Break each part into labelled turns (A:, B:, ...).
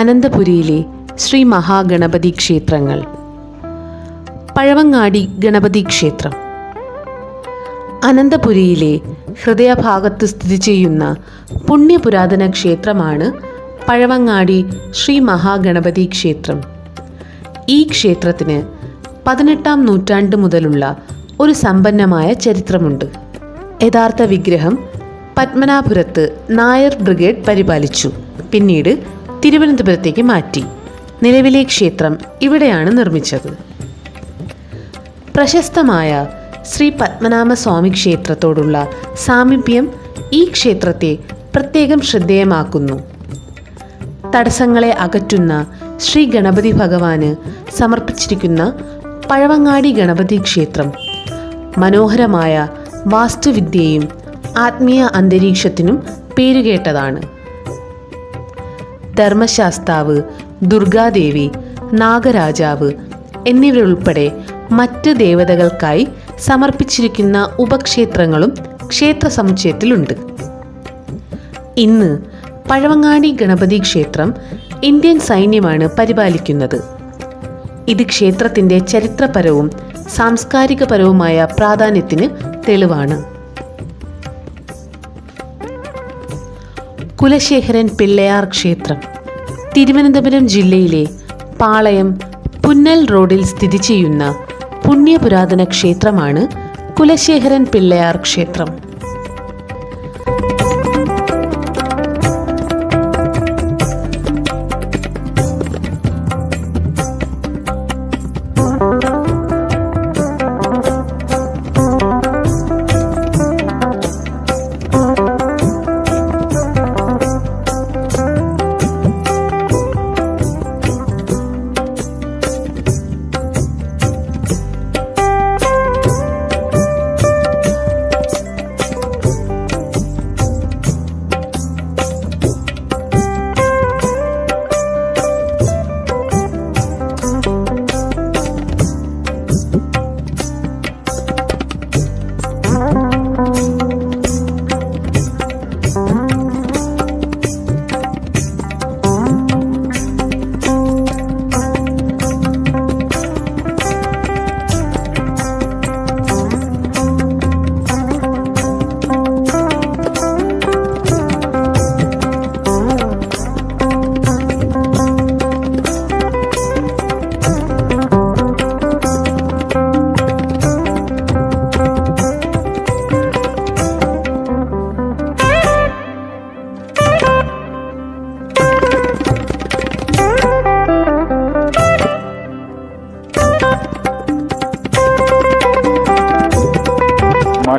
A: അനന്തപുരിയിലെ ശ്രീ മഹാഗണപതി ക്ഷേത്രങ്ങൾ. പഴവങ്ങാടി ഗണപതി ക്ഷേത്രം അനന്തപുരിയിലെ ഹൃദയഭാഗത്ത് സ്ഥിതി ചെയ്യുന്ന പുണ്യപുരാതന ക്ഷേത്രമാണ് പഴവങ്ങാടി ശ്രീ മഹാഗണപതി ക്ഷേത്രം. ഈ ക്ഷേത്രത്തിന് 18-ാം നൂറ്റാണ്ട് മുതലുള്ള ഒരു സമ്പന്നമായ ചരിത്രമുണ്ട്. യഥാർത്ഥ വിഗ്രഹം പത്മനാപുരത്ത് നായർ ബ്രിഗേഡ് പരിപാലിച്ചു. പിന്നീട് തിരുവനന്തപുരത്തേക്ക് മാറ്റി. നിലവിലെ ക്ഷേത്രം ഇവിടെയാണ് നിർമ്മിച്ചത്. പ്രശസ്തമായ ശ്രീ പത്മനാഭസ്വാമി ക്ഷേത്രത്തോടുള്ള സാമീപ്യം ഈ ക്ഷേത്രത്തെ പ്രത്യേകം ശ്രദ്ധേയമാക്കുന്നു. തടസ്സങ്ങളെ അകറ്റുന്ന ശ്രീ ഗണപതി ഭഗവാന് സമർപ്പിച്ചിരിക്കുന്ന പഴവങ്ങാടി ഗണപതി ക്ഷേത്രം മനോഹരമായ വാസ്തുവിദ്യയും ആത്മീയ അന്തരീക്ഷത്തിനും പേരുകേട്ടതാണ്. ധർമ്മശാസ്താവ്, ദുർഗാദേവി, നാഗരാജാവ് എന്നിവരുൾപ്പെടെ മറ്റ് ദേവതകൾക്കായി സമർപ്പിച്ചിരിക്കുന്ന ഉപക്ഷേത്രങ്ങളും ക്ഷേത്ര സമുച്ചയത്തിലുണ്ട്. ഇന്ന് പഴവങ്ങാടി ഗണപതി ക്ഷേത്രം ഇന്ത്യൻ സൈന്യമാണ് പരിപാലിക്കുന്നത്. ഇത് ക്ഷേത്രത്തിൻ്റെ ചരിത്രപരവും സാംസ്കാരികപരവുമായ പ്രാധാന്യത്തിന് തെളിവാണ്. കുലശേഖരൻ പിള്ളയാർ ക്ഷേത്രം തിരുവനന്തപുരം ജില്ലയിലെ പാളയം പുന്നൽ റോഡിൽ സ്ഥിതി ചെയ്യുന്ന പുണ്യപുരാതന ക്ഷേത്രമാണ് കുലശേഖരൻ പിള്ളയാർ ക്ഷേത്രം.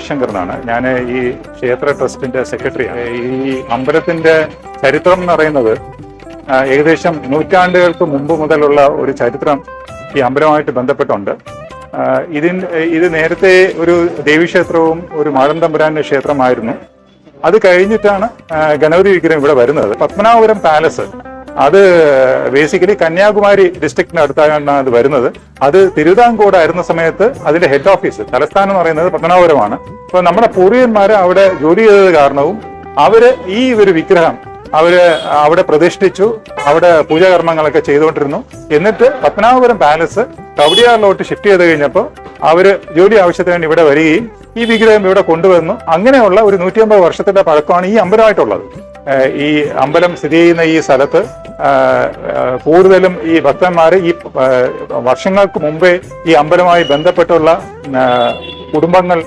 B: ശങ്കരനാണ്. ഞാൻ ഈ ക്ഷേത്ര ട്രസ്റ്റിന്റെ സെക്രട്ടറിയാണ്. ഈ അമ്പലത്തിന്റെ ചരിത്രം എന്ന് പറയുന്നത് ഏകദേശം നൂറ്റാണ്ടുകൾക്ക് മുമ്പ് മുതലുള്ള ഒരു ചരിത്രം ഈ അമ്പലവുമായിട്ട് ബന്ധപ്പെട്ടുണ്ട്. ഇത് നേരത്തെ ഒരു ദേവീക്ഷേത്രവും ഒരു മാടൻ തമ്പുരാന്റെ ക്ഷേത്രമായിരുന്നു. അത് കഴിഞ്ഞിട്ടാണ് ഗണപതി വിഗ്രഹം ഇവിടെ വരുന്നത്. പത്മനാഭപുരം പാലസ് അത് ബേസിക്കലി കന്യാകുമാരി ഡിസ്ട്രിക്റ്റിന് അടുത്താണ് അത് വരുന്നത്. അത് തിരുവിതാംകൂടായിരുന്ന സമയത്ത് അതിന്റെ ഹെഡ് ഓഫീസ് തലസ്ഥാനം എന്ന് പറയുന്നത് പത്മനാഭപുരമാണ്. അപ്പൊ നമ്മുടെ പൂർവികന്മാര് അവിടെ ജോലി ചെയ്തത് കാരണവും അവര് ഈ ഒരു വിഗ്രഹം അവിടെ പ്രതിഷ്ഠിച്ചു. അവിടെ പൂജാകർമ്മങ്ങളൊക്കെ ചെയ്തുകൊണ്ടിരുന്നു. എന്നിട്ട് പത്മനാഭപുരം പാലസ് കവടിയാറിലോട്ട് ഷിഫ്റ്റ് ചെയ്ത് കഴിഞ്ഞപ്പോൾ അവര് ജോലി ആവശ്യത്തിന് വേണ്ടി ഇവിടെ വരികയും ഈ വിഗ്രഹം ഇവിടെ കൊണ്ടുവന്നു. അങ്ങനെയുള്ള ഒരു 150 വർഷത്തിന്റെ പഴക്കമാണ് ഈ അമ്പലമായിട്ടുള്ളത്. ഈ അമ്പലം സ്ഥിതി ചെയ്യുന്ന ഈ സ്ഥലത്ത് കൂടുതലും ഈ ഭക്തന്മാര് ഈ വർഷങ്ങൾക്ക് മുമ്പേ ഈ അമ്പലവുമായി ബന്ധപ്പെട്ടുള്ള കുടുംബങ്ങൾ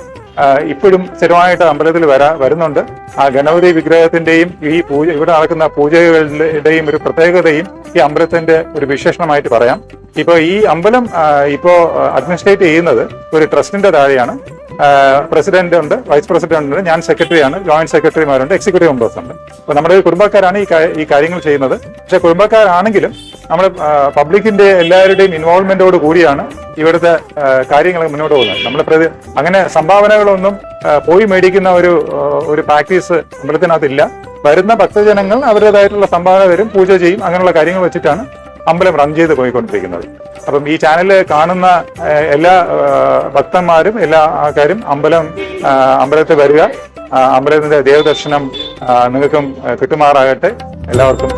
B: ഇപ്പോഴും സ്ഥിരമായിട്ട് അമ്പലത്തിൽ വരുന്നുണ്ട്. ആ ഗണപതി വിഗ്രഹത്തിന്റെയും ഈ ഇവിടെ നടക്കുന്ന പൂജകളുടെയും ഒരു പ്രത്യേകതയും ഈ അമ്പലത്തിന്റെ ഒരു വിശേഷണമായിട്ട് പറയാം. ഇപ്പൊ ഈ അമ്പലം ഇപ്പോ അഡ്മിനിസ്ട്രേറ്റ് ചെയ്യുന്നത് ഒരു ട്രസ്റ്റിന്റെ താഴെയാണ്. പ്രസിഡന്റ് ഉണ്ട്, വൈസ് പ്രസിഡന്റ് ഉണ്ട്, ഞാൻ സെക്രട്ടറിയാണ്, ജോയിന്റ് സെക്രട്ടറിമാരുണ്ട്, എക്സിക്യൂട്ടീവ് മെമ്പേഴ്സ് ഉണ്ട്. അപ്പൊ നമ്മുടെ കാര്യങ്ങളാണ് ഈ കാര്യങ്ങൾ ചെയ്യുന്നത്. പക്ഷെ കുടുംബക്കാരാണെങ്കിലും നമ്മൾ പബ്ലിക്കിന്റെ എല്ലാവരുടെയും ഇൻവോൾവ്മെന്റോട് കൂടിയാണ് ഇവിടുത്തെ കാര്യങ്ങൾ മുന്നോട്ട് പോകുന്നത്. നമ്മൾ അങ്ങനെ സംഭാവനകളൊന്നും പോയി മേടിക്കുന്ന ഒരു പ്രാക്ടീസ് അമ്പലത്തിനകത്തില്ല. വരുന്ന ഭക്തജനങ്ങൾ അവരുടേതായിട്ടുള്ള സംഭാവന തരും, പൂജ ചെയ്യും. അങ്ങനെയുള്ള കാര്യങ്ങൾ വെച്ചിട്ടാണ് അമ്പലം റൺ ചെയ്ത് പോയിക്കൊണ്ടിരിക്കുന്നത്. അപ്പം ഈ ചാനൽ കാണുന്ന എല്ലാ ഭക്തന്മാരും എല്ലാ ആൾക്കാരും അമ്പലത്തിൽ വരിക. അമ്പലത്തിന്റെ ദേവദർശനം നിങ്ങൾക്കും കിട്ടുമാറാകട്ടെ. എല്ലാവർക്കും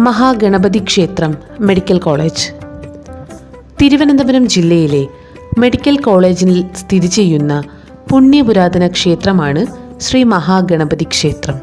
A: മഹാഗണപതി ക്ഷേത്രം മെഡിക്കൽ കോളേജ്. തിരുവനന്തപുരം ജില്ലയിലെ മെഡിക്കൽ കോളേജിൽ സ്ഥിതി ചെയ്യുന്ന പുണ്യപുരാതന ക്ഷേത്രമാണ് ശ്രീ മഹാഗണപതി ക്ഷേത്രം.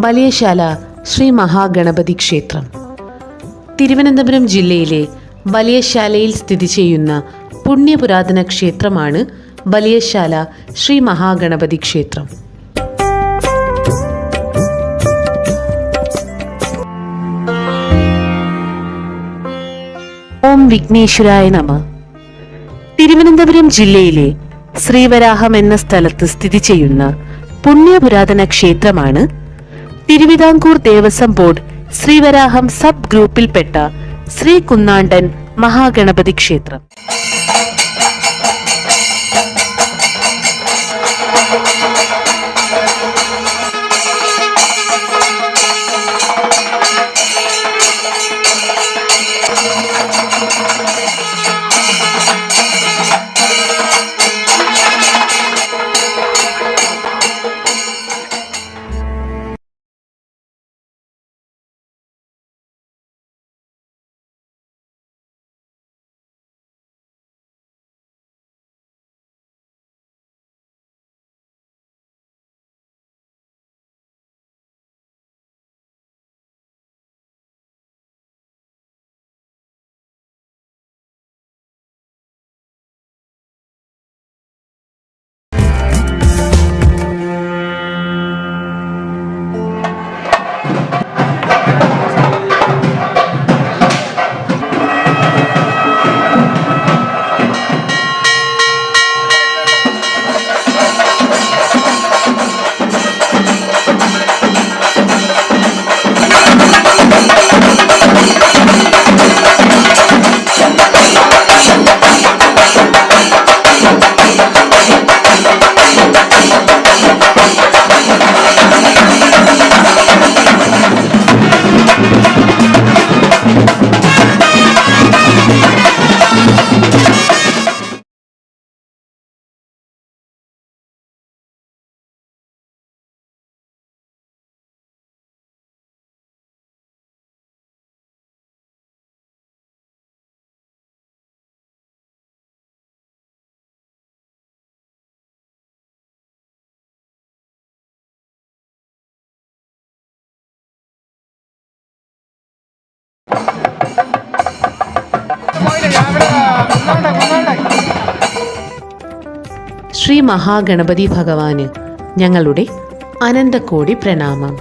A: വലിയശാല ശ്രീ മഹാഗണപതി ക്ഷേത്രം. തിരുവനന്തപുരം ജില്ലയിലെ വലിയശാലയിൽ സ്ഥിതി ചെയ്യുന്ന പുണ്യപുരാതന ക്ഷേത്രമാണ് വലിയശാല ശ്രീ മഹാഗണപതി ക്ഷേത്രം. ഓം വിഘ്നേശ്വരായ നമഃ. തിരുവനന്തപുരം ജില്ലയിലെ ശ്രീവരാഹം എന്ന സ്ഥലത്ത് സ്ഥിതി ചെയ്യുന്ന പുണ്യപുരാതന ക്ഷേത്രമാണ് തിരുവിതാംകൂർ ദേവസ്വം ബോർഡ് ശ്രീവരാഹം സബ് ഗ്രൂപ്പിൽപ്പെട്ട ശ്രീ കുന്നാണ്ടൻ മഹാഗണപതി ക്ഷേത്രം. ശ്രീ മഹാഗണപതി ഭഗവാന് ഞങ്ങളുടെ അനന്തകോടി പ്രണാമം.